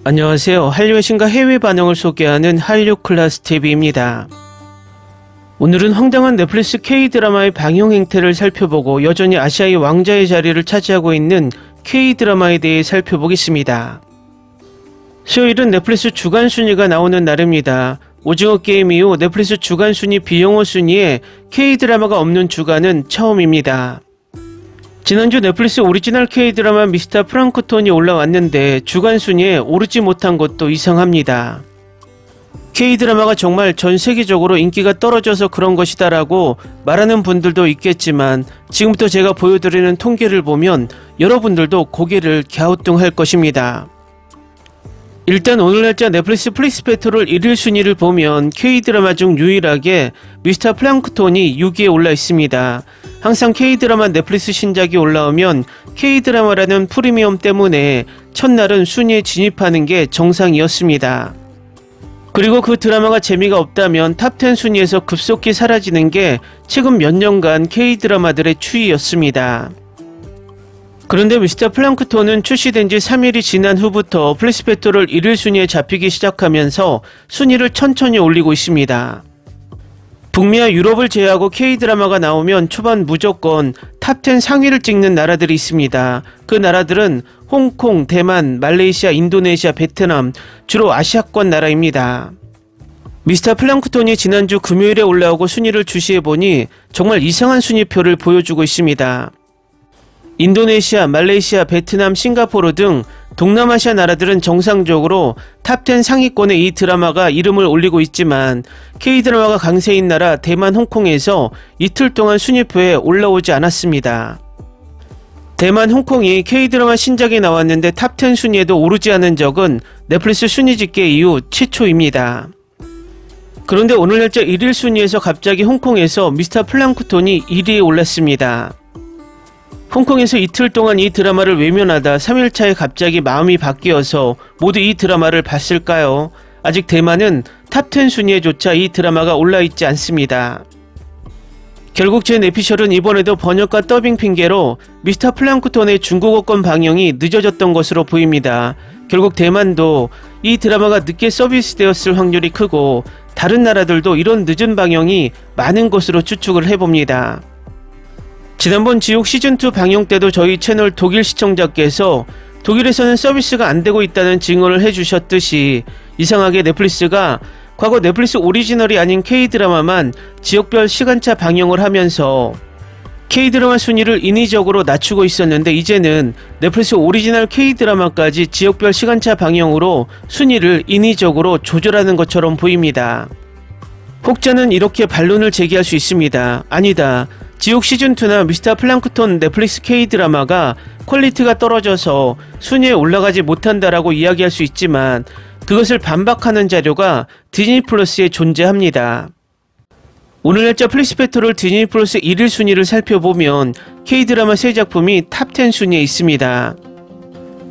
안녕하세요. 한류의 신과 해외 반응을 소개하는 한류 클래스 TV입니다. 오늘은 황당한 넷플릭스 K-드라마의 방영 행태를 살펴보고 여전히 아시아의 왕자의 자리를 차지하고 있는 K-드라마에 대해 살펴보겠습니다. 수요일은 넷플릭스 주간 순위가 나오는 날입니다. 오징어 게임 이후 넷플릭스 주간 순위 비영어 순위에 K-드라마가 없는 주간은 처음입니다. 지난주 넷플릭스 오리지널 K-드라마 미스터 플랑크톤이 올라왔는데 주간 순위에 오르지 못한 것도 이상합니다. K-드라마가 정말 전 세계적으로 인기가 떨어져서 그런 것이다 라고 말하는 분들도 있겠지만 지금부터 제가 보여드리는 통계를 보면 여러분들도 고개를 갸우뚱할 것입니다. 일단 오늘 날짜 넷플릭스 플릭스배틀롤 1일 순위를 보면 K-드라마 중 유일하게 미스터 플랑크톤이 6위에 올라 있습니다. 항상 K-드라마 넷플릭스 신작이 올라오면 K-드라마라는 프리미엄 때문에 첫날은 순위에 진입하는 게 정상이었습니다. 그리고 그 드라마가 재미가 없다면 탑10 순위에서 급속히 사라지는 게 최근 몇 년간 K-드라마들의 추이였습니다. 그런데 미스터 플랑크톤은 출시된 지 3일이 지난 후부터 플릭스배틀롤 1일 순위에 잡히기 시작하면서 순위를 천천히 올리고 있습니다. 북미와 유럽을 제외하고 K-드라마가 나오면 초반 무조건 탑10 상위를 찍는 나라들이 있습니다. 그 나라들은 홍콩, 대만, 말레이시아, 인도네시아, 베트남, 주로 아시아권 나라입니다. 미스터 플랑크톤이 지난주 금요일에 올라오고 순위를 주시해보니 정말 이상한 순위표를 보여주고 있습니다. 인도네시아, 말레이시아, 베트남, 싱가포르 등 동남아시아 나라들은 정상적으로 탑10 상위권에 이 드라마가 이름을 올리고 있지만 K-드라마가 강세인 나라 대만, 홍콩에서 이틀 동안 순위표에 올라오지 않았습니다. 대만, 홍콩이 K-드라마 신작이 나왔는데 탑10 순위에도 오르지 않은 적은 넷플릭스 순위 집계 이후 최초입니다. 그런데 오늘 날짜 1일 순위에서 갑자기 홍콩에서 미스터 플랑크톤이 1위에 올랐습니다. 홍콩에서 이틀 동안 이 드라마를 외면하다 3일차에 갑자기 마음이 바뀌어서 모두 이 드라마를 봤을까요? 아직 대만은 탑10 순위에조차 이 드라마가 올라있지 않습니다. 결국 제 내피셜은 이번에도 번역과 더빙 핑계로 미스터 플랑크톤의 중국어권 방영이 늦어졌던 것으로 보입니다. 결국 대만도 이 드라마가 늦게 서비스되었을 확률이 크고 다른 나라들도 이런 늦은 방영이 많은 것으로 추측을 해봅니다. 지난번 지옥 시즌2 방영 때도 저희 채널 독일 시청자께서 독일에서는 서비스가 안되고 있다는 증언을 해주셨듯이 이상하게 넷플릭스가 과거 넷플릭스 오리지널이 아닌 K-드라마만 지역별 시간차 방영을 하면서 K-드라마 순위를 인위적으로 낮추고 있었는데 이제는 넷플릭스 오리지널 K-드라마까지 지역별 시간차 방영으로 순위를 인위적으로 조절하는 것처럼 보입니다. 혹자는 이렇게 반론을 제기할 수 있습니다. 아니다. 지옥 시즌2나 미스터 플랑크톤 넷플릭스 K-드라마가 퀄리티가 떨어져서 순위에 올라가지 못한다라고 이야기할 수 있지만 그것을 반박하는 자료가 디즈니 플러스에 존재합니다. 오늘 날짜 플릭스배틀롤 디즈니 플러스 1일 순위를 살펴보면 K-드라마 세 작품이 탑10 순위에 있습니다.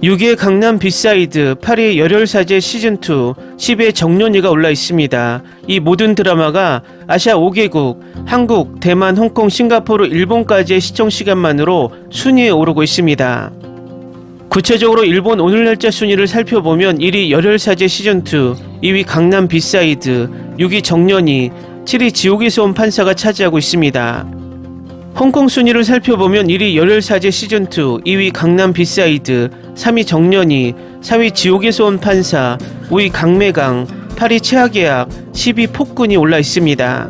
6위에 강남 비사이드, 8위에 열혈사제 시즌2, 10위에 정년이가 올라 있습니다. 이 모든 드라마가 아시아 5개국, 한국, 대만, 홍콩, 싱가포르, 일본까지의 시청시간만으로 순위에 오르고 있습니다. 구체적으로 일본 오늘 날짜 순위를 살펴보면 1위 열혈사제 시즌2, 2위 강남 비사이드, 6위 정년이, 7위 지옥에서 온 판사가 차지하고 있습니다. 홍콩 순위를 살펴보면 1위 열혈사제 시즌2, 2위 강남 비사이드, 3위 정년이, 4위 지옥에서 온 판사, 5위 강매강, 8위 최악의 10위 폭군이 올라 있습니다.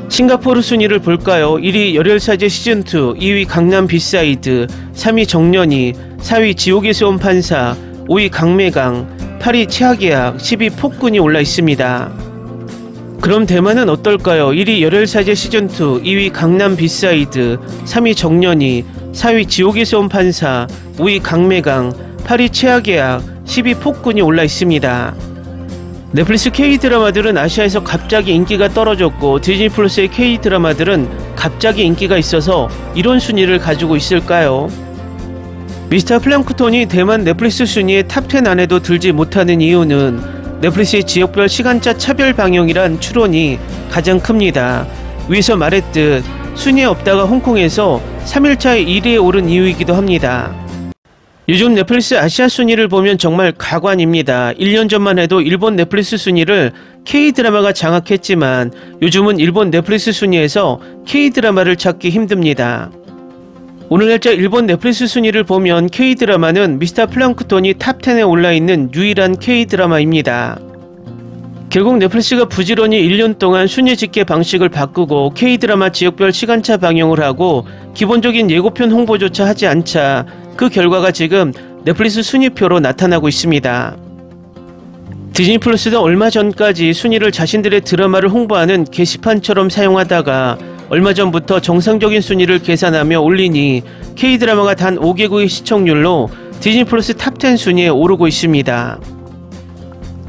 싱가포르 순위를 볼까요? 1위 열혈사제 시즌2, 2위 강남 비사이드, 3위 정년이, 4위 지옥에서 온 판사, 5위 강매강, 8위 최악의 10위 폭군이 올라 있습니다. 그럼 대만은 어떨까요? 1위 열혈사제 시즌2, 2위 강남 비사이드, 3위 정년이, 4위 지옥에서 온 판사, 5위 강매강, 8위 최악의 10위 폭군이 올라 있습니다. 넷플릭스 K-드라마들은 아시아에서 갑자기 인기가 떨어졌고 디즈니 플러스의 K-드라마들은 갑자기 인기가 있어서 이런 순위를 가지고 있을까요? 미스터 플랑크톤이 대만 넷플릭스 순위의 탑10 안에도 들지 못하는 이유는 넷플릭스의 지역별 시간차 차별 방영이란 추론이 가장 큽니다. 위에서 말했듯 순위에 없다가 홍콩에서 3일차에 1위에 오른 이유이기도 합니다. 요즘 넷플릭스 아시아 순위를 보면 정말 가관입니다. 1년 전만 해도 일본 넷플릭스 순위를 K드라마가 장악했지만 요즘은 일본 넷플릭스 순위에서 K드라마를 찾기 힘듭니다. 오늘 날짜 일본 넷플릭스 순위를 보면 K드라마는 미스터 플랑크톤이 탑10에 올라있는 유일한 K드라마입니다. 결국 넷플릭스가 부지런히 1년 동안 순위 집계 방식을 바꾸고 K드라마 지역별 시간차 방영을 하고 기본적인 예고편 홍보조차 하지 않자 그 결과가 지금 넷플릭스 순위표로 나타나고 있습니다. 디즈니 플러스도 얼마 전까지 순위를 자신들의 드라마를 홍보하는 게시판처럼 사용하다가 얼마 전부터 정상적인 순위를 계산하며 올리니 K드라마가 단 5개국의 시청률로 디즈니 플러스 탑10 순위에 오르고 있습니다.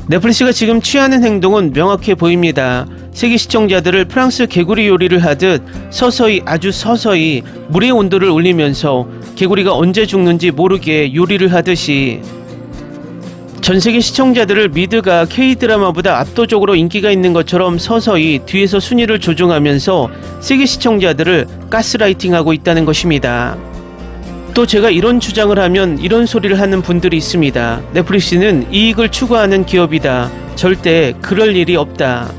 넷플릭스가 지금 취하는 행동은 명확해 보입니다. 세계 시청자들을 프랑스 개구리 요리를 하듯 서서히 아주 서서히 물의 온도를 올리면서 개구리가 언제 죽는지 모르게 요리를 하듯이 전세계 시청자들을 미드가 K드라마보다 압도적으로 인기가 있는 것처럼 서서히 뒤에서 순위를 조정하면서 세계 시청자들을 가스라이팅하고 있다는 것입니다. 또 제가 이런 주장을 하면 이런 소리를 하는 분들이 있습니다. 넷플릭스는 이익을 추구하는 기업이다. 절대 그럴 일이 없다.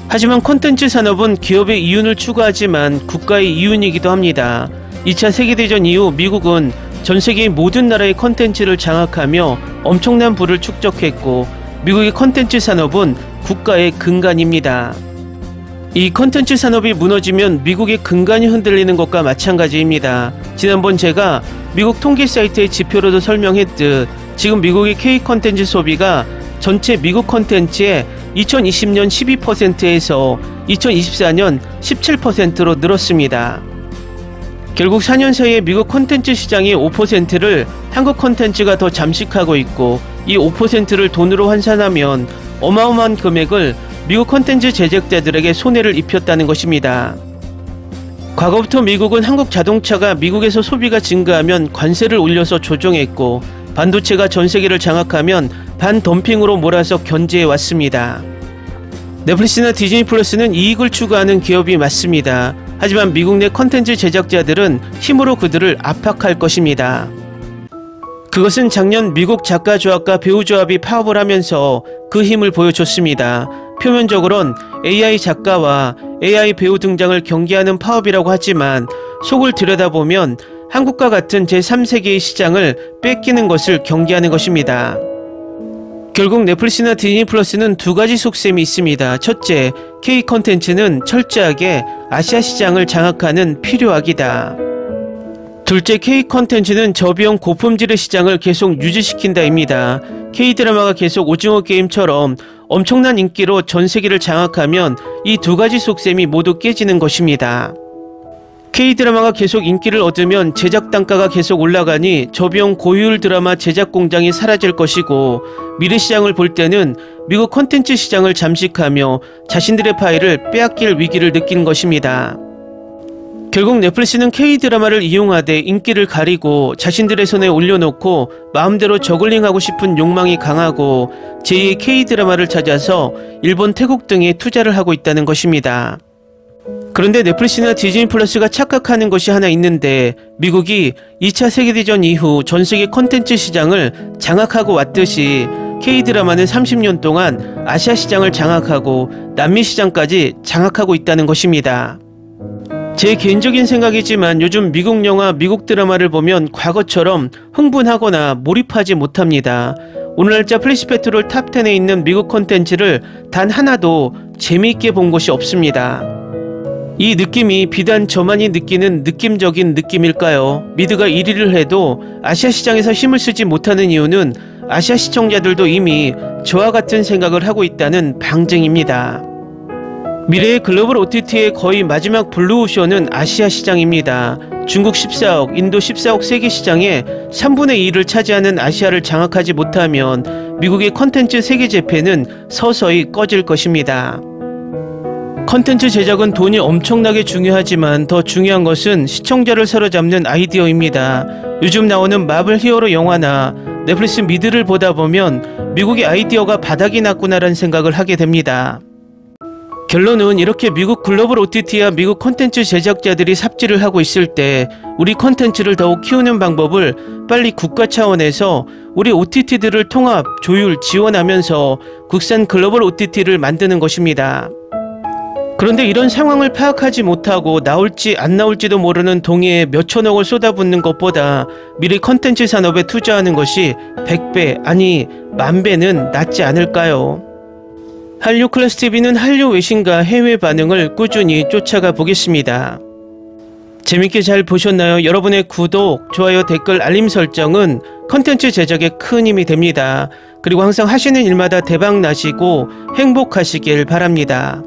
하지만 콘텐츠 산업은 기업의 이윤을 추구하지만 국가의 이윤이기도 합니다. 2차 세계대전 이후 미국은 전세계의 모든 나라의 콘텐츠를 장악하며 엄청난 부를 축적했고 미국의 콘텐츠 산업은 국가의 근간입니다. 이 콘텐츠 산업이 무너지면 미국의 근간이 흔들리는 것과 마찬가지입니다. 지난번 제가 미국 통계 사이트의 지표로도 설명했듯 지금 미국의 K 콘텐츠 소비가 전체 미국 콘텐츠의 2020년 12%에서 2024년 17%로 늘었습니다. 결국 4년 사이에 미국 콘텐츠 시장의 5%를 한국 콘텐츠가 더 잠식하고 있고 이 5%를 돈으로 환산하면 어마어마한 금액을 미국 콘텐츠 제작자들에게 손해를 입혔다는 것입니다. 과거부터 미국은 한국 자동차가 미국에서 소비가 증가하면 관세를 올려서 조정했고 반도체가 전세계를 장악하면 반덤핑으로 몰아서 견제해 왔습니다. 넷플릭스나 디즈니 플러스는 이익을 추구하는 기업이 맞습니다. 하지만 미국 내 콘텐츠 제작자들은 힘으로 그들을 압박할 것입니다. 그것은 작년 미국 작가조합과 배우조합이 파업을 하면서 그 힘을 보여줬습니다. 표면적으론 AI 작가와 AI 배우 등장을 경계하는 파업이라고 하지만 속을 들여다보면 한국과 같은 제3세계의 시장을 뺏기는 것을 경계하는 것입니다. 결국 넷플릭스나 디즈니 플러스는 두 가지 속셈이 있습니다. 첫째, K 콘텐츠는 철저하게 아시아 시장을 장악하는 필요악이다. 둘째, K 콘텐츠는 저비용 고품질의 시장을 계속 유지시킨다입니다. K-드라마가 계속 오징어 게임처럼 엄청난 인기로 전 세계를 장악하면 이 두 가지 속셈이 모두 깨지는 것입니다. K-드라마가 계속 인기를 얻으면 제작 단가가 계속 올라가니 저비용 고효율 드라마 제작 공장이 사라질 것이고 미래 시장을 볼 때는 미국 콘텐츠 시장을 잠식하며 자신들의 파일을 빼앗길 위기를 느낀 것입니다. 결국 넷플릭스는 K-드라마를 이용하되 인기를 가리고 자신들의 손에 올려놓고 마음대로 저글링하고 싶은 욕망이 강하고 제2의 K-드라마를 찾아서 일본, 태국 등에 투자를 하고 있다는 것입니다. 그런데 넷플릭스나 디즈니 플러스가 착각하는 것이 하나 있는데 미국이 2차 세계대전 이후 전세계 콘텐츠 시장을 장악하고 왔듯이 K-드라마는 30년 동안 아시아 시장을 장악하고 남미 시장까지 장악하고 있다는 것입니다. 제 개인적인 생각이지만 요즘 미국 영화, 미국 드라마를 보면 과거처럼 흥분하거나 몰입하지 못합니다. 오늘 날짜 플래시페트롤 탑10에 있는 미국 콘텐츠를 단 하나도 재미있게 본 것이 없습니다. 이 느낌이 비단 저만이 느끼는 느낌적인 느낌일까요? 미드가 1위를 해도 아시아 시장에서 힘을 쓰지 못하는 이유는 아시아 시청자들도 이미 저와 같은 생각을 하고 있다는 방증입니다. 미래의 글로벌 OTT의 거의 마지막 블루오션은 아시아 시장입니다. 중국 14억, 인도 14억 세계 시장의 3분의 2를 차지하는 아시아를 장악하지 못하면 미국의 컨텐츠 세계 재패는 서서히 꺼질 것입니다. 컨텐츠 제작은 돈이 엄청나게 중요하지만 더 중요한 것은 시청자를 사로잡는 아이디어입니다. 요즘 나오는 마블 히어로 영화나 넷플릭스 미드를 보다 보면 미국의 아이디어가 바닥이 났구나라는 생각을 하게 됩니다. 결론은 이렇게 미국 글로벌 OTT와 미국 콘텐츠 제작자들이 삽질을 하고 있을 때 우리 콘텐츠를 더욱 키우는 방법을 빨리 국가 차원에서 우리 OTT들을 통합, 조율, 지원하면서 국산 글로벌 OTT를 만드는 것입니다. 그런데 이런 상황을 파악하지 못하고 나올지 안 나올지도 모르는 동해에 몇천억을 쏟아붓는 것보다 미리 컨텐츠 산업에 투자하는 것이 100배 아니 10,000배는 낫지 않을까요? 한류클래스TV는 한류 외신과 해외 반응을 꾸준히 쫓아가 보겠습니다. 재밌게 잘 보셨나요? 여러분의 구독, 좋아요, 댓글, 알림 설정은 컨텐츠 제작에 큰 힘이 됩니다. 그리고 항상 하시는 일마다 대박 나시고 행복하시길 바랍니다.